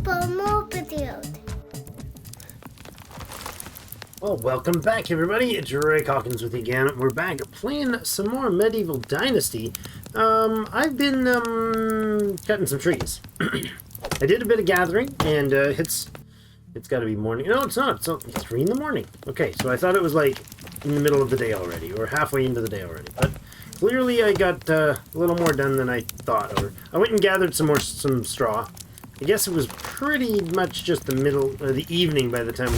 more videos. Well, welcome back, everybody. It's Rick Hawkins with you again. We're back playing some more Medieval Dynasty. I've been cutting some trees. I did a bit of gathering, and it's got to be morning. No, it's not. It's 3 in the morning. Okay, so I thought it was like in the middle of the day already, or halfway into the day already. But clearly, I got a little more done than I thought. Or I went and gathered some straw. I guess it was pretty much just the middle, the evening by the time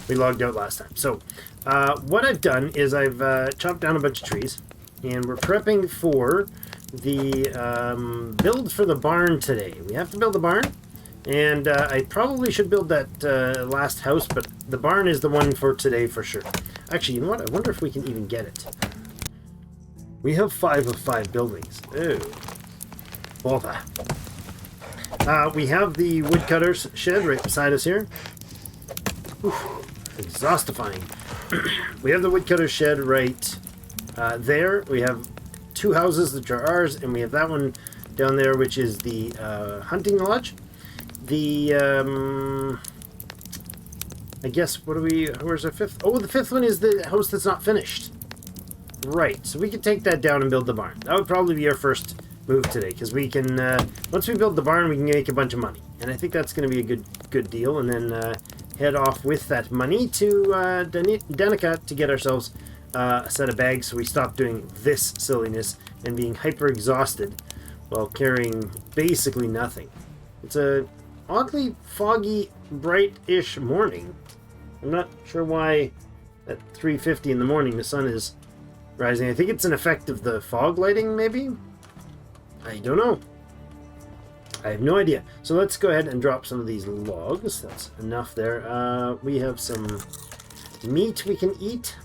we logged out last time. So what I've done is I've chopped down a bunch of trees, and we're prepping for the build for the barn today. We have to build the barn, and I probably should build that last house, but the barn is the one for today for sure. Actually, you know what? I wonder if we can even get it. We have 5 of 5 buildings. Oh, bother. We have the woodcutter's shed right beside us here. Oof. Exhaustifying. We have the woodcutter shed right there. We have 2 houses that are ours, and we have that one down there, which is the hunting lodge. The I guess where's our 5th? Oh, the 5th one is the house that's not finished. Right, so we can take that down and build the barn. That would probably be our first move today, because we can once we build the barn, we can make a bunch of money, and I think that's going to be a good deal. And then head off with that money to Danica to get ourselves a set of bags, so we stop doing this silliness and being hyper exhausted while carrying basically nothing. It's a oddly foggy, bright-ish morning. I'm not sure why at 3:50 in the morning the sun is rising. I think it's an effect of the fog lighting, maybe? I don't know. I have no idea. So let's go ahead and drop some of these logs. That's enough there. We have some meat we can eat.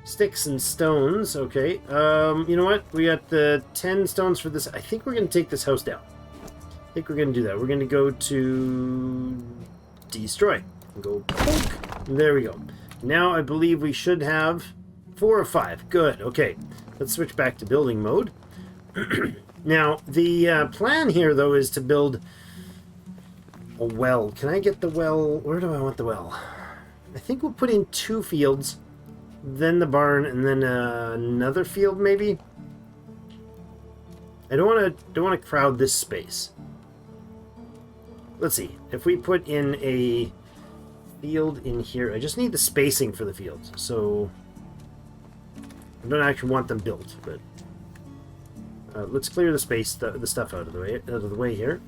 Sticks and stones. Okay. You know what? We got the 10 stones for this. I think we're going to take this house down. I think we're going to do that. We're going to go to destroy. Go poke. There we go. Now I believe we should have 4 of 5. Good. Okay. Let's switch back to building mode. Now, the plan here, though, is to build a well. Can I get the well? Where do I want the well? I think we'll put in 2 fields, then the barn, and then another field, maybe. I don't want to crowd this space. Let's see. If we put in a field in here, I just need the spacing for the fields. So I don't actually want them built, but. Let's clear the space, the stuff out of the way here.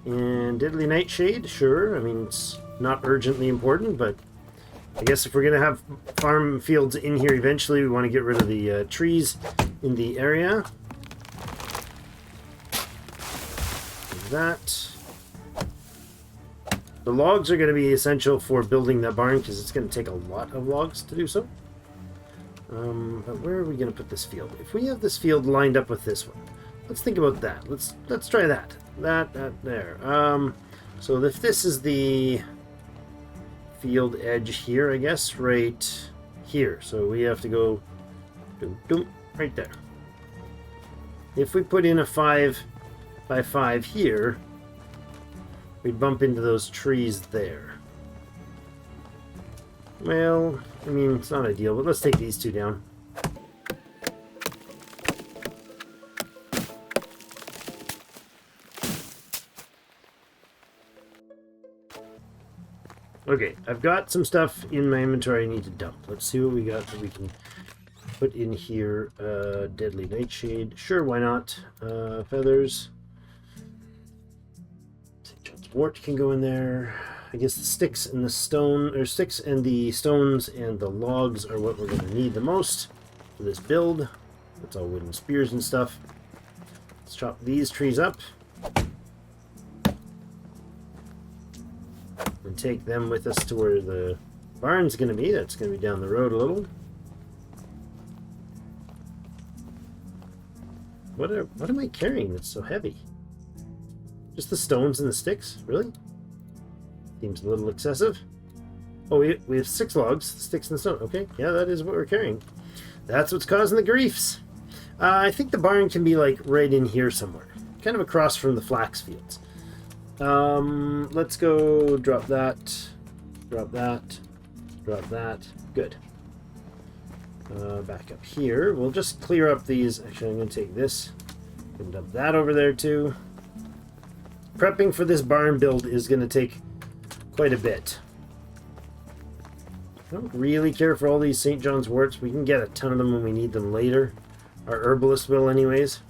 And Deadly Nightshade, sure. I mean, it's not urgently important, but I guess if we're going to have farm fields in here eventually, we want to get rid of the trees in the area. That. The logs are going to be essential for building that barn, because it's going to take a lot of logs to do so. But where are we going to put this field? If we have this field lined up with this one, let's think about that. Let's try that. That there. So if this is the field edge here, I guess, right here. So we have to go right there. If we put in a 5 by 5 here, we'd bump into those trees there. Well, I mean, it's not ideal, but let's take these 2 down. Okay, I've got some stuff in my inventory I need to dump. Let's see what we got that we can put in here. Deadly Nightshade. Sure, why not? Feathers. St. John's Wort can go in there. I guess the sticks and the sticks and the stones and the logs are what we're going to need the most for this build. That's all wooden spears and stuff. Let's chop these trees up and take them with us to where the barn's going to be. That's going to be down the road a little. What am I carrying that's so heavy? Just the stones and the sticks? Really? Seems a little excessive. Oh, we have 6 logs, the sticks and the stone. Okay, yeah, that is what we're carrying. That's what's causing the griefs. I think the barn can be like right in here somewhere, kind of across from the flax fields. Let's go drop that. Drop that. Drop that. Good. Back up here. We'll just clear up these. Actually, I'm going to take this and dump that over there too. Prepping for this barn build is going to take quite a bit. I don't really care for all these St. John's worts. We can get a ton of them when we need them later. Our herbalist will anyways.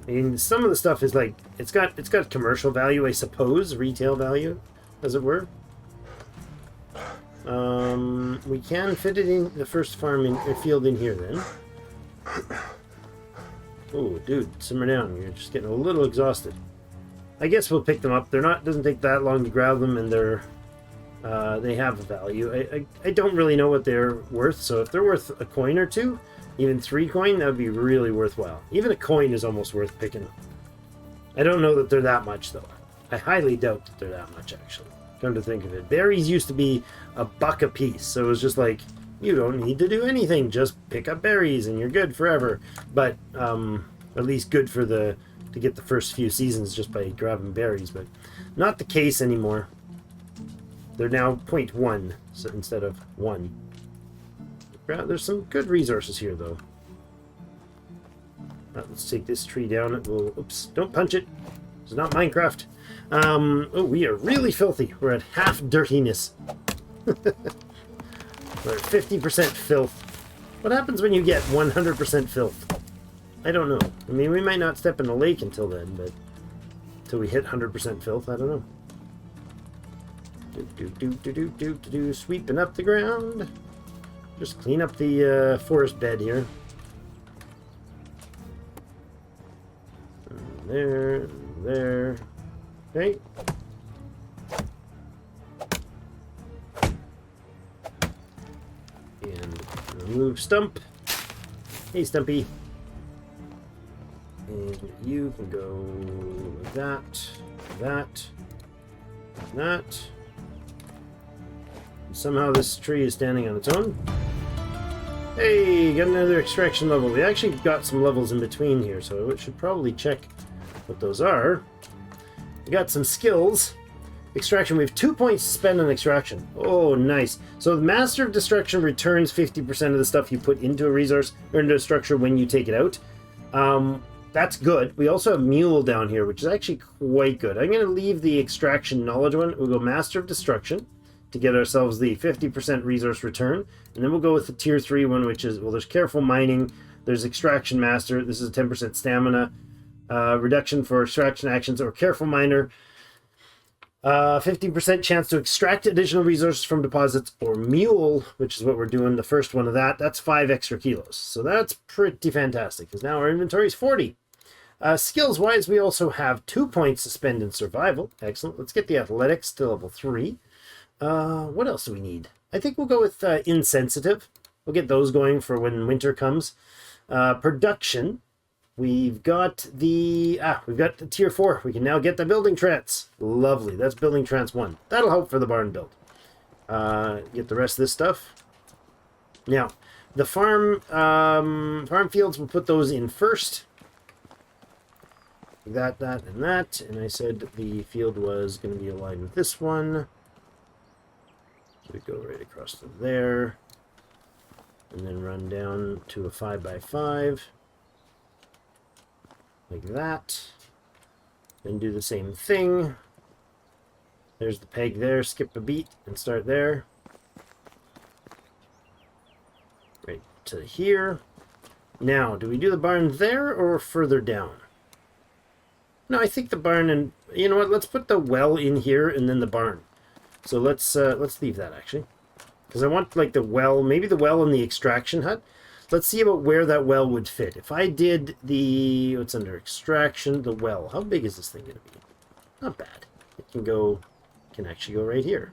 I mean, some of the stuff is like, it's got commercial value, I suppose, retail value, as it were. We can fit it in the first field in here then. Oh, dude, simmer down. You're just getting a little exhausted. I guess we'll pick them up. Doesn't take that long to grab them, and they have a value. I don't really know what they're worth, so if they're worth a coin or two, even 3 coin, that would be really worthwhile. Even a coin is almost worth picking up. I don't know that they're that much, though. I highly doubt that they're that much, actually. Come to think of it. Berries used to be $1 a piece, so it was just like, you don't need to do anything. Just pick up berries and you're good forever. But at least good for to get the first few seasons just by grabbing berries. But not the case anymore. They're now 0.1 so instead of 1. There's some good resources here, though. Let's take this tree down. Oops, don't punch it. It's not Minecraft. Oh, we are really filthy. We're at half dirtiness. We're at 50% filth. What happens when you get 100% filth? I don't know. I mean, we might not step in the lake until then, but until we hit 100% filth, I don't know. Sweeping up the ground. Just clean up the forest bed here. And there. Okay. And remove Stump. Hey, Stumpy. And you can go like that, that. And somehow this tree is standing on its own. Hey, got another extraction level. We actually got some levels in between here, so we should probably check what those are. We got some skills. Extraction, we have 2 points to spend on extraction. Oh, nice. So the Master of Destruction returns 50% of the stuff you put into a resource or into a structure when you take it out. That's good. We also have Mule down here, which is actually quite good. I'm going to leave the Extraction Knowledge one. We'll go Master of Destruction to get ourselves the 50% resource return. And then we'll go with the Tier 3 one, which is, well, there's Careful Mining, there's Extraction Master, this is a 10% stamina, reduction for extraction actions, or Careful Miner, 50% chance to extract additional resources from deposits, or Mule, which is what we're doing, the first one of that. That's 5 extra kilos. So that's pretty fantastic, because now our inventory is 40. Skills-wise, we also have 2 points to spend in survival. Excellent. Let's get the athletics to level 3. What else do we need? I think we'll go with insensitive. We'll get those going for when winter comes. Production. We've got the Tier 4. We can now get the building trance. Lovely. That's building trance 1. That'll help for the barn build. Get the rest of this stuff. Now, the farm fields, we'll put those in first. That, and that. And I said the field was going to be aligned with this one. So we go right across to there. And then run down to a 5x5. Like that. Then do the same thing. There's the peg there. Skip a beat and start there. Right to here. Now, do we do the barn there or further down? No, I think the barn, and you know what? Let's put the well in here and then the barn. So let's leave that actually, because I want like the well, maybe the well and the extraction hut. Let's see about where that well would fit. If I did the, what's under extraction, the well, how big is this thing going to be? Not bad. It can actually go right here.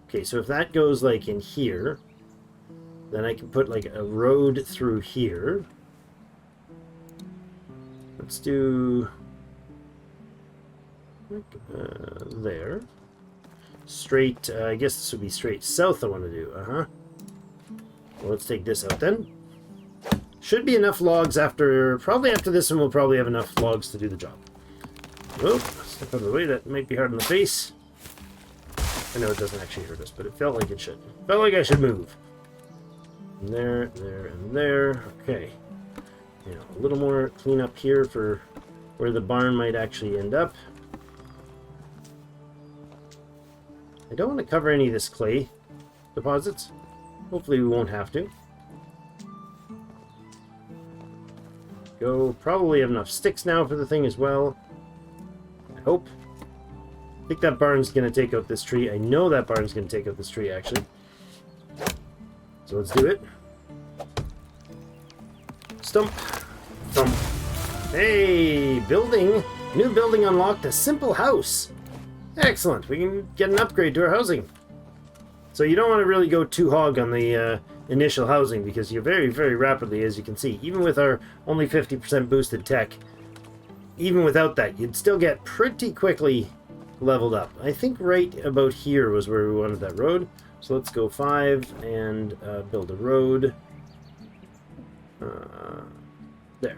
Okay, so if that goes like in here, then I can put like a road through here. Let's do there. Straight, I guess this would be straight south I want to do. Well, let's take this out then. Should be enough logs after, probably after this one we'll probably have enough logs to do the job. Oh, step out of the way. That might be hard on the face. I know it doesn't actually hurt us, but it felt like it should. Felt like I should move. And there, there, and there. Okay. You know, a little more cleanup here for where the barn might actually end up. I don't want to cover any of this clay deposits. Hopefully we won't have to. Go. Probably have enough sticks now for the thing as well. I hope. I think that barn's going to take out this tree. I know that barn's going to take out this tree, actually. So let's do it. Stump. Thump. Hey! Building! New building unlocked. A simple house. Excellent. We can get an upgrade to our housing. So you don't want to really go too hog on the initial housing, because you very, very rapidly, as you can see, even with our only 50% boosted tech, even without that, you'd still get pretty quickly leveled up. I think right about here was where we wanted that road. So let's go 5 and build a road. There.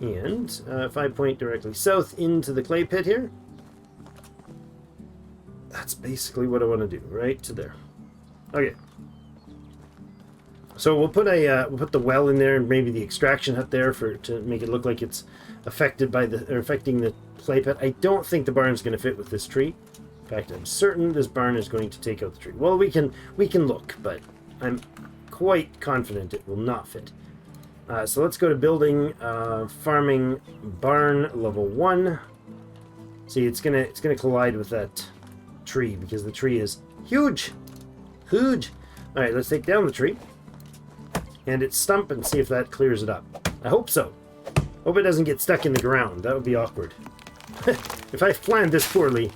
And 5 point directly south into the clay pit here. That's basically what I want to do, right to there. Okay. So we'll put the well in there and maybe the extraction hut there to make it look like it's affected by affecting the clay pit. I don't think the barn's going to fit with this tree. In fact, I'm certain this barn is going to take out the tree. Well, we can look, but I'm quite confident it will not fit. So let's go to building farming barn level 1. See, it's gonna collide with that tree because the tree is huge. All right, let's take down the tree and its stump and see if that clears it up. I hope so. Hope it doesn't get stuck in the ground. That would be awkward. If I planned this poorly,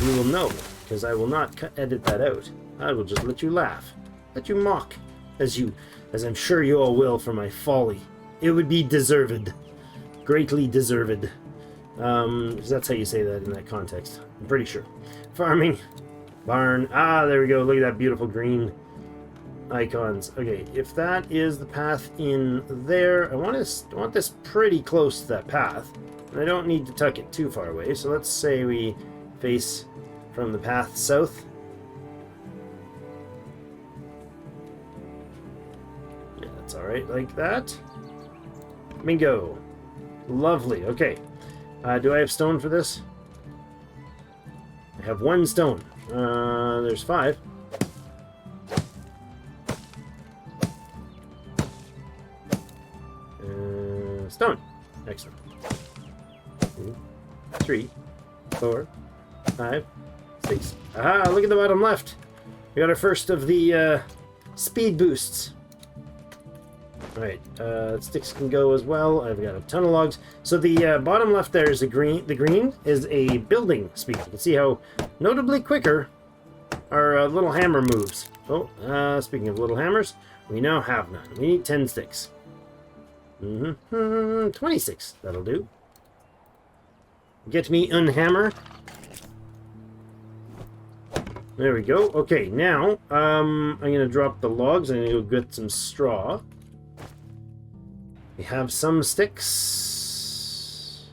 you will know, because I will not edit that out. I will just let you laugh, let you mock, as I'm sure you all will for my folly. It would be deserved, greatly deserved. Because that's how you say that in that context. I'm pretty sure. Farming, barn. Ah, there we go. Look at that beautiful green icons. Okay, if that is the path in there, I want this pretty close to that path, and I don't need to tuck it too far away. So let's say we face from the path south. Yeah, that's all right, like that. Bingo. Lovely. Okay. Do I have stone for this? I have 1 stone. There's 5. Stone. Excellent. 2, 3, 4, 5, 6. Aha, look at the bottom left. We got our first of the speed boosts. Alright, sticks can go as well. I've got a ton of logs. So the bottom left there is the green. The green is a building speed. You can see how notably quicker our little hammer moves. Oh, speaking of little hammers, we now have none. We need 10 sticks. 26. That'll do. Get me unhammer. There we go. Okay, now I'm going to drop the logs. I'm going to go get some straw. We have some sticks.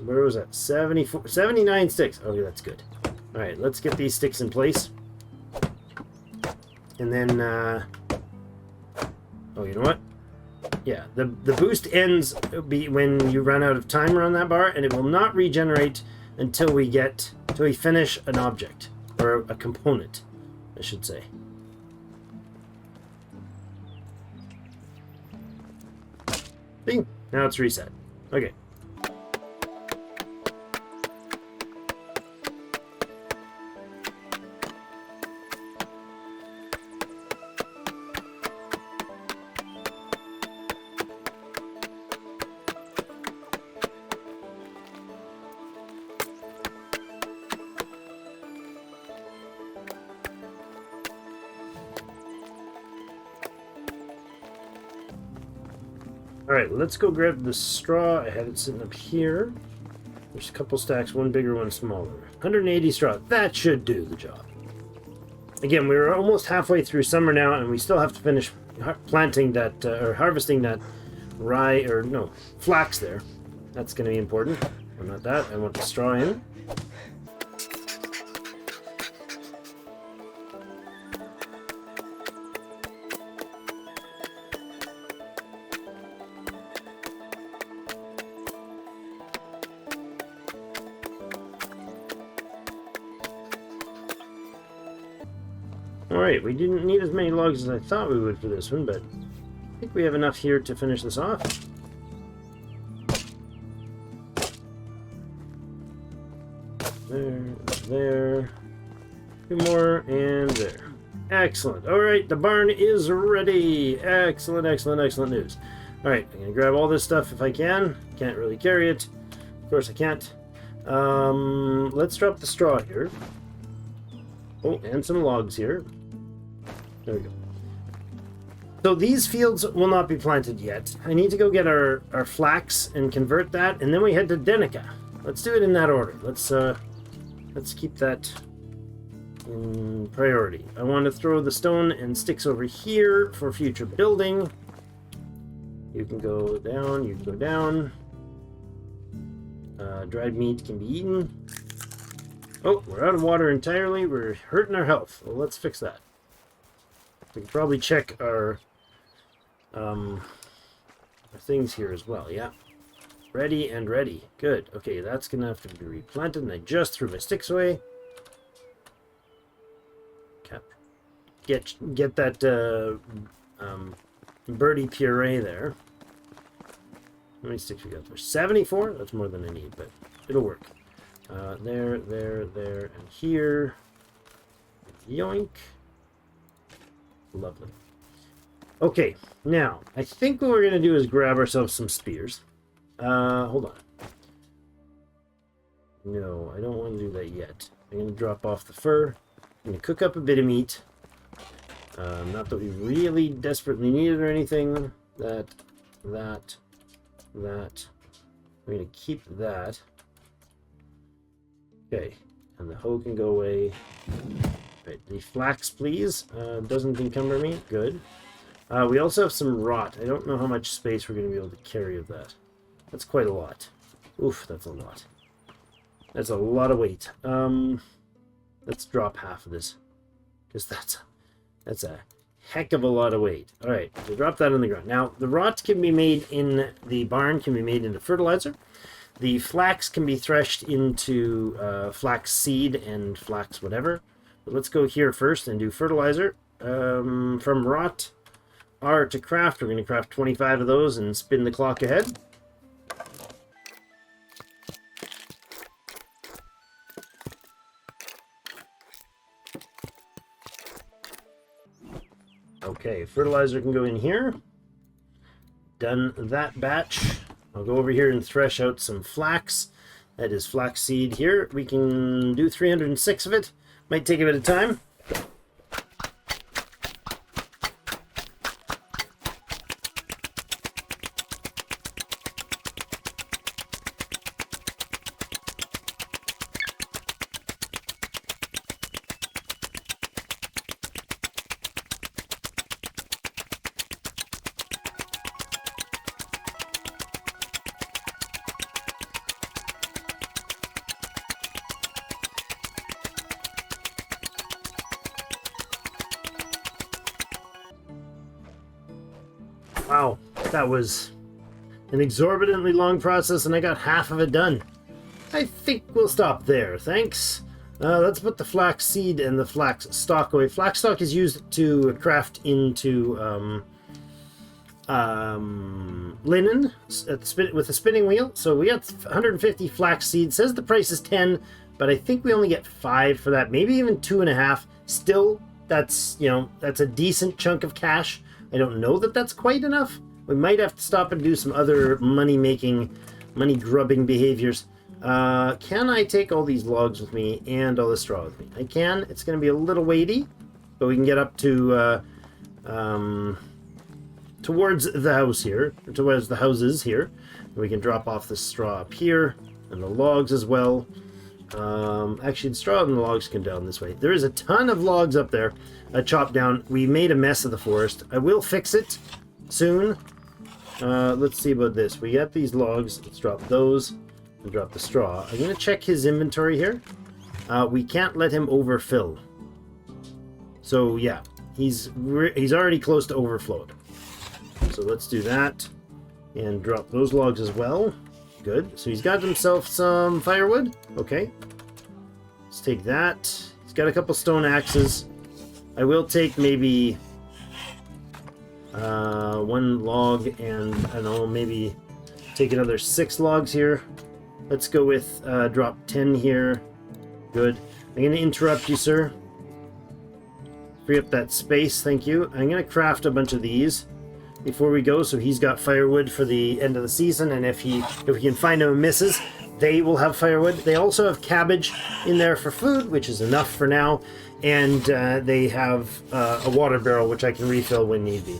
Where was that? 79 sticks. Okay, that's good. All right, let's get these sticks in place. And then, oh, you know what? Yeah, the boost ends when you run out of timer on that bar, and it will not regenerate until we finish an object, or a component, I should say. Bing. Now it's reset. Okay. Alright, let's go grab the straw. I had it sitting up here. There's a couple stacks, one bigger, one smaller. 180 straw. That should do the job. Again, we're almost halfway through summer now, and we still have to finish planting that, or harvesting that flax there. That's going to be important. I want that. I want the straw in. Alright, we didn't need as many logs as I thought we would for this one, but I think we have enough here to finish this off. There. Two more, and there. Excellent. Alright, the barn is ready. Excellent, excellent, excellent news. Alright, I'm going to grab all this stuff if I can. Can't really carry it. Of course I can't. Let's drop the straw here. Oh, and some logs here. There we go. So these fields will not be planted yet. I need to go get our flax and convert that, and then we head to Denica. Let's do it in that order. Let's keep that in priority. I want to throw the stone and sticks over here for future building. You can go down, you can go down. Dried meat can be eaten. Oh, we're out of water entirely. We're hurting our health. Well, let's fix that. We can probably check our things here as well. Yeah. Ready and ready. Good. Okay, that's going to have to be replanted, and I just threw my sticks away. Okay. Get that birdie puree there. How many sticks we got there? 74? That's more than I need, but it'll work. There, and here. Yoink. Lovely. Okay, now, I think what we're going to do is grab ourselves some spears. Hold on. No, I don't want to do that yet. I'm going to drop off the fur. I'm going to cook up a bit of meat. Not that we really desperately need it or anything. That. We're going to keep that. Okay, and the hoe can go away. Right, the flax, please. Doesn't encumber me. Good. We also have some rot. I don't know how much space we're going to be able to carry of that. That's quite a lot. Oof, that's a lot. That's a lot of weight. Let's drop half of this, because that's a heck of a lot of weight. All right, so drop that on the ground. Now, the rot can be made in the barn, can be made into fertilizer. The flax can be threshed into flax seed and flax whatever. But let's go here first and do fertilizer. From rot R to craft, we're going to craft 25 of those and spin the clock ahead. Okay, fertilizer can go in here. Done that batch. I'll go over here and thresh out some flax. That is flax seed here. We can do 306 of it. Might take a bit of time. Wow, that was an exorbitantly long process, and I got half of it done. I think we'll stop there, thanks. Let's put the flax seed and the flax stalk away. Flax stalk is used to craft into linen with a spinning wheel. So we got 150 flax seed. Says the price is 10, but I think we only get 5 for that, maybe even 2.5. Still, that's a decent chunk of cash. I don't know that that's quite enough. We might have to stop and do some other money-making, money-grubbing behaviors. Can I take all these logs with me and all the straw with me? I can. It's going to be a little weighty, but we can get up to towards the house here, or towards the houses here. We can drop off the straw up here, and the logs as well. Actually, the straw and the logs can down this way. There is a ton of logs up there chopped down. We made a mess of the forest. I will fix it soon. Let's see about this. We got these logs. Let's drop those and drop the straw. I'm going to check his inventory here. We can't let him overfill. So yeah, he's already close to overflowed. So let's do that and drop those logs as well. Good. So he's got himself some firewood. Okay. Let's take that. He's got a couple stone axes. I will take maybe one log and I don't know, maybe take another 6 logs here. Let's go with drop 10 here. Good. I'm going to interrupt you, sir. Free up that space, thank you. I'm going to craft a bunch of these before we go, so he's got firewood for the end of the season, and if we can find him misses, they will have firewood. They also have cabbage in there for food, which is enough for now, and they have a water barrel, which I can refill when need be.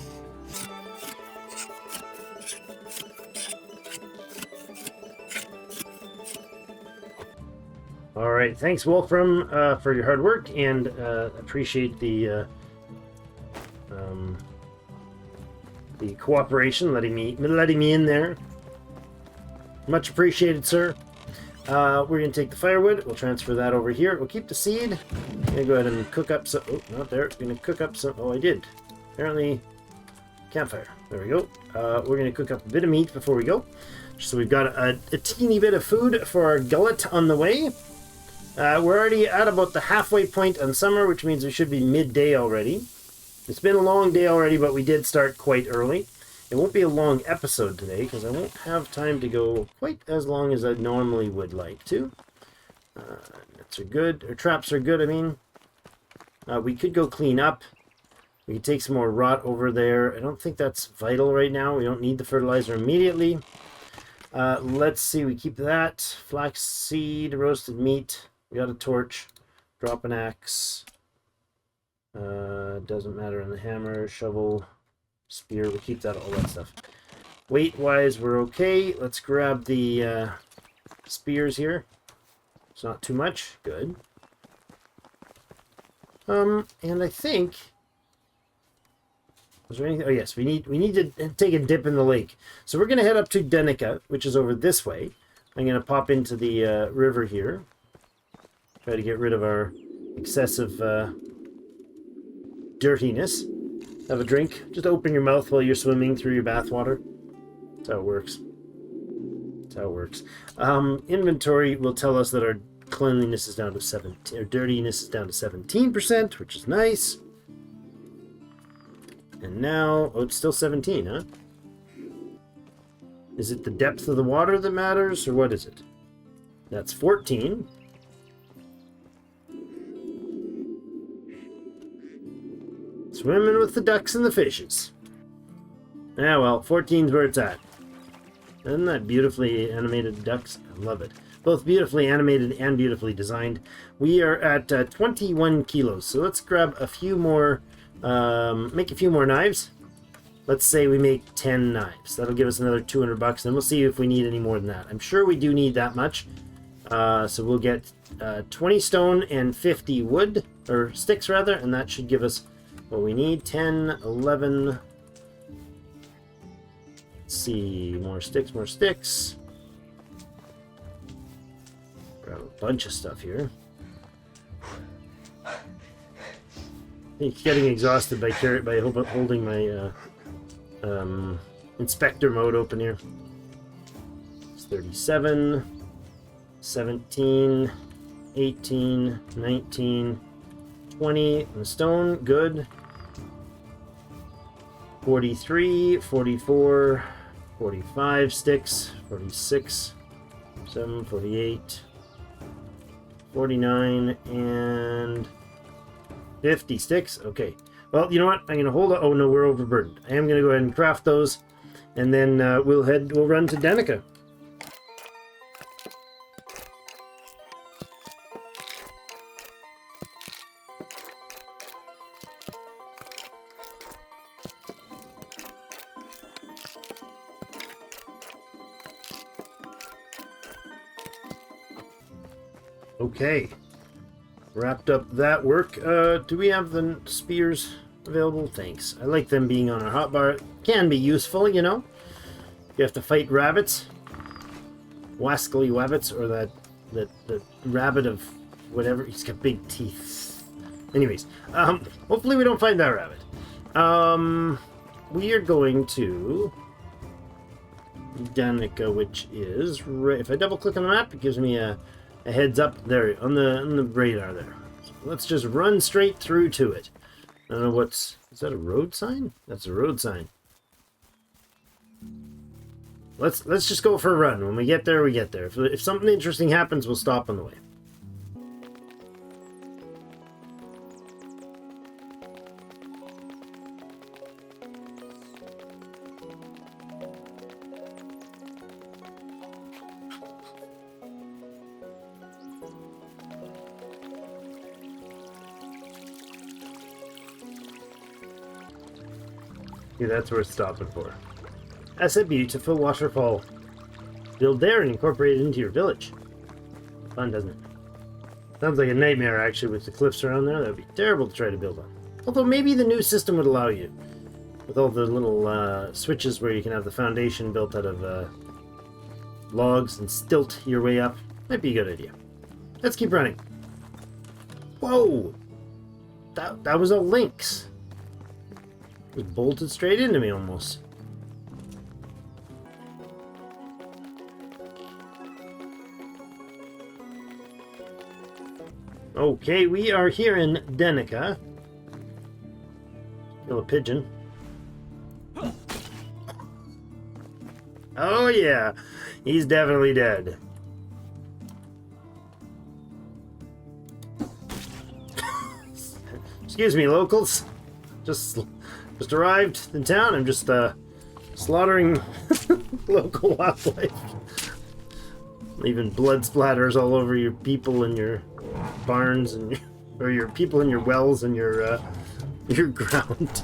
All right, thanks, Wolfram, for your hard work, and appreciate the cooperation, letting me in there. Much appreciated, sir. We're gonna take the firewood. We'll transfer that over here. We'll keep the seed. I'm gonna go ahead and cook up some. Oh, not there. Gonna cook up some. Oh, I did. Apparently, campfire. There we go. We're gonna cook up a bit of meat before we go. So we've got a teeny bit of food for our gullet on the way. We're already at about the halfway point on summer, which means we should be midday already. It's been a long day already, but we did start quite early. It won't be a long episode today, because I won't have time to go quite as long as I normally would like to. Nets are good, or traps are good, I mean. We could go clean up. We could take some more rot over there. I don't think that's vital right now. We don't need the fertilizer immediately. Let's see, we keep that. Flaxseed, roasted meat. We got a torch. Drop an axe. Doesn't matter on the hammer, shovel, spear. We keep that, all that stuff. Weight-wise, we're okay. Let's grab the spears here. It's not too much. Good. And I think... Was there anything? Oh yes, we need to take a dip in the lake. So we're gonna head up to Denica, which is over this way. I'm gonna pop into the river here. Try to get rid of our excessive dirtiness. Have a drink. Just open your mouth while you're swimming through your bath water. That's how it works. That's how it works. Inventory will tell us that our cleanliness is down to 17, or dirtiness is down to 17%, which is nice. And now, oh, it's still 17, huh? Is it the depth of the water that matters, or what is it? That's 14. Swimming with the ducks and the fishes. Yeah, well, 14's where it's at. Isn't that beautifully animated ducks? I love it. Both beautifully animated and beautifully designed. We are at 21 kilos, so let's grab a few more, make a few more knives. Let's say we make 10 knives. That'll give us another 200 bucks, and we'll see if we need any more than that. I'm sure we do need that much. So we'll get 20 stone and 50 wood, or sticks rather, and that should give us what we need. 10, 11. Let's see, more sticks, more sticks. Grab a bunch of stuff here. He's getting exhausted by holding my inspector mode open here. It's 37, 17, 18, 19, 20 in the stone, good. 43, 44, 45 sticks, 46, 7, 48, 49, and 50 sticks. Okay. Well, you know what? I'm going to hold on. Oh, no, we're overburdened. I am going to go ahead and craft those, and then we'll run to Denica. Okay, wrapped up that work. Do we have the spears available? Thanks. I like them being on our hotbar. Can be useful, you know. You have to fight rabbits. Wascally wabbits, or that rabbit of whatever. He's got big teeth. Anyways, hopefully we don't find that rabbit. We are going to Danica, which is right. If I double click on the map, it gives me a heads up there on the radar there. So let's just run straight through to it. I don't know is that a road sign? That's a road sign. Let's just go for a run. When we get there, we get there. If something interesting happens, we'll stop on the way. Yeah, that's worth stopping for. That's a beautiful waterfall. Build there and incorporate it into your village. Fun, doesn't it? Sounds like a nightmare, actually, with the cliffs around there. That would be terrible to try to build on. Although maybe the new system would allow you. With all the little switches where you can have the foundation built out of logs and stilt your way up. Might be a good idea. Let's keep running. Whoa! That was a lynx. It was bolted straight into me almost. Okay, we are here in Danica. Kill a pigeon. Oh yeah, he's definitely dead. Excuse me, locals. Just arrived in town. I'm just slaughtering local wildlife. Leaving blood splatters all over your people and your barns and your people in your wells and your ground.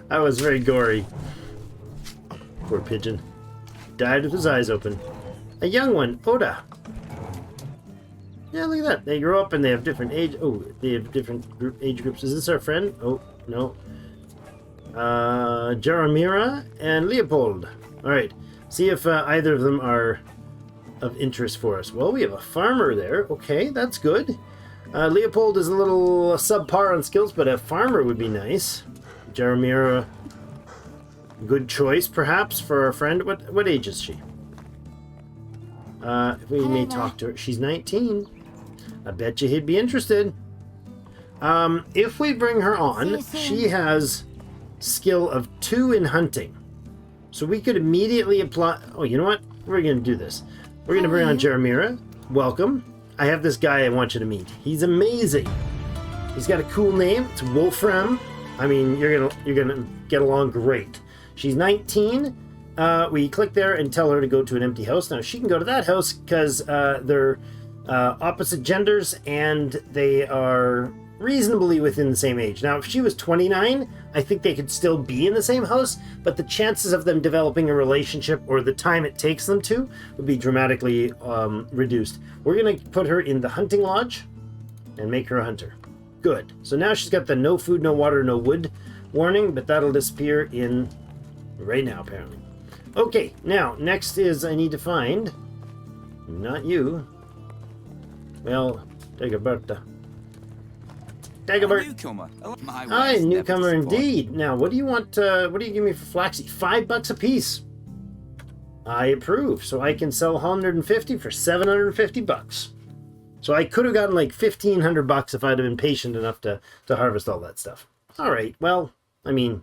That was very gory. Poor pigeon. Died with his eyes open. A young one, Oda. Yeah, look at that. They grow up and they have different age. Oh, they have different age groups. Is this our friend? Oh, no. Jaramira and Leopold. All right. See if either of them are of interest for us. Well, we have a farmer there. Okay, that's good. Leopold is a little subpar on skills, but a farmer would be nice. Jaramira, good choice, perhaps, for our friend. What age is she? We may talk to her. She's 19. I bet you he'd be interested. If we bring her on, she has skill of 2 in hunting. So we could immediately apply... Oh, you know what? We're going to do this. We're going to bring on Jaramira. Welcome. I have this guy I want you to meet. He's amazing. He's got a cool name. It's Wolfram. I mean, you're gonna get along great. She's 19. We click there and tell her to go to an empty house. Now, she can go to that house because they're opposite genders and they are reasonably within the same age. Now, if she was 29, I think they could still be in the same house, but the chances of them developing a relationship or the time it takes them to would be dramatically reduced. We're going to put her in the hunting lodge and make her a hunter. Good. So now she's got the no food, no water, no wood warning, but that'll disappear in right now, apparently. Okay, now, next is I need to find, not you, well, Dagoberta. Dagobert. Newcomer. Hi, newcomer indeed. Now, what do you want, what do you give me for flaxseed? $5 a piece. I approve. So I can sell 150 for 750 bucks. So I could have gotten like 1,500 bucks if I'd have been patient enough to harvest all that stuff. All right, well, I mean,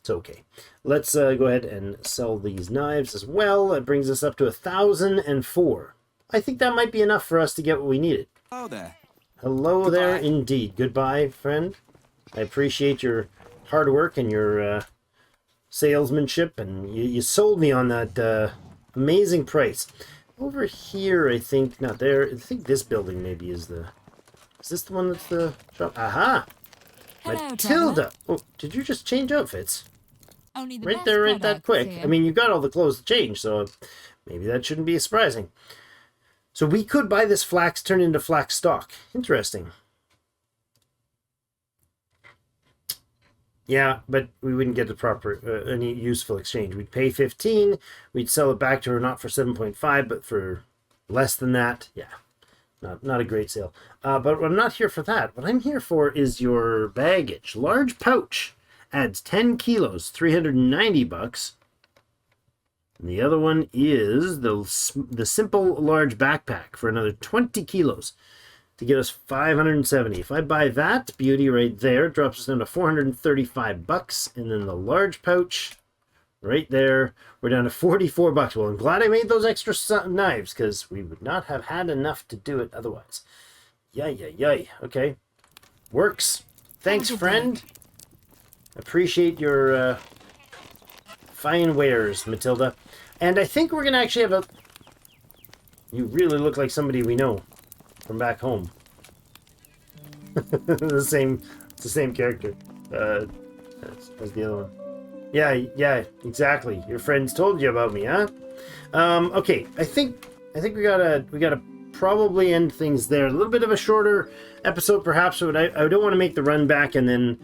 it's okay. Let's go ahead and sell these knives as well. That brings us up to 1,004. I think that might be enough for us to get what we needed. Oh, there. Hello Goodbye. there indeed. Goodbye, friend. I appreciate your hard work and your salesmanship, and you sold me on that amazing price. Over here, I think, not there, I think this building maybe is the... Is this the one that's the shop? Aha! Hello, Matilda! Oh, did you just change outfits? Only the Right best there, right that products quick. here. I mean, you got all the clothes to change, so maybe that shouldn't be surprising. So we could buy this flax, turn into flax stock. Interesting. Yeah, but we wouldn't get the proper any useful exchange. We'd pay 15, we'd sell it back to her not for 7.5, but for less than that. Yeah, not a great sale. But I'm not here for that. What I'm here for is your baggage. Large pouch adds 10 kilos, $390. And the other one is the simple large backpack for another 20 kilos. To get us 570. If I buy that beauty right there, drops us down to 435 bucks, and then the large pouch right there, we're down to 44 bucks. Well, I'm glad I made those extra knives because we would not have had enough to do it otherwise. Yay. Okay. Works. Thanks, friend. Appreciate your fine wares, Matilda. And I think we're going to actually have a... You really look like somebody we know from back home. It's the same character as the other one. Yeah, exactly. Your friends told you about me, huh? Okay, I think we gotta probably end things there. A little bit of a shorter episode, perhaps, but I don't want to make the run back and then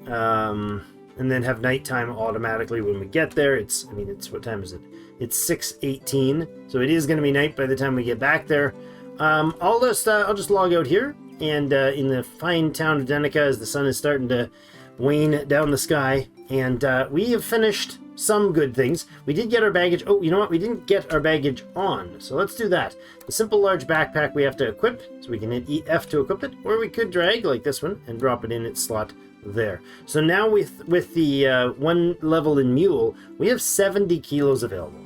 have nighttime automatically when we get there. It's what time is it? It's 6:18, so it is going to be night by the time we get back there. I'll just log out here, and in the fine town of Denica, as the sun is starting to wane down the sky, and we have finished some good things. We did get our baggage. Oh, you know what? We didn't get our baggage on, so let's do that. The simple large backpack we have to equip, so we can hit EF to equip it, or we could drag like this one and drop it in its slot there. So now with the one level in Mule, we have 70 kilos available.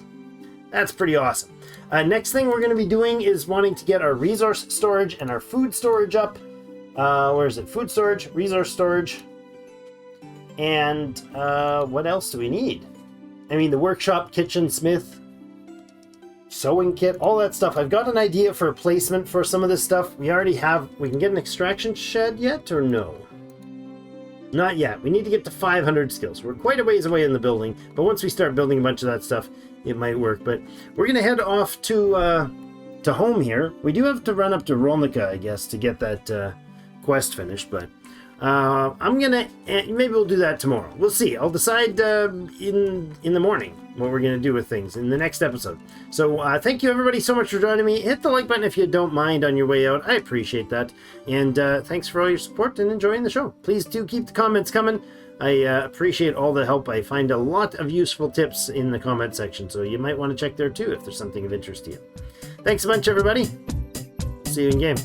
That's pretty awesome. Next thing we're going to be doing is wanting to get our resource storage and our food storage up. Where is it? Food storage, resource storage, and what else do we need? I mean, the workshop, kitchen, smith, sewing kit, all that stuff. I've got an idea for a placement for some of this stuff. We already have... We can get an extraction shed yet, or no? Not yet. We need to get to 500 skills. We're quite a ways away in the building, but once we start building a bunch of that stuff, it might work. But we're going to head off to home here. We do have to run up to Rolnica, I guess, to get that quest finished, but I'm going to... Maybe we'll do that tomorrow. We'll see. I'll decide in the morning what we're going to do with things in the next episode. So thank you, everybody, so much for joining me. Hit the like button if you don't mind on your way out. I appreciate that. And thanks for all your support and enjoying the show. Please do keep the comments coming. I appreciate all the help. I find a lot of useful tips in the comment section, so you might want to check there too if there's something of interest to you. Thanks a bunch, everybody. See you in game.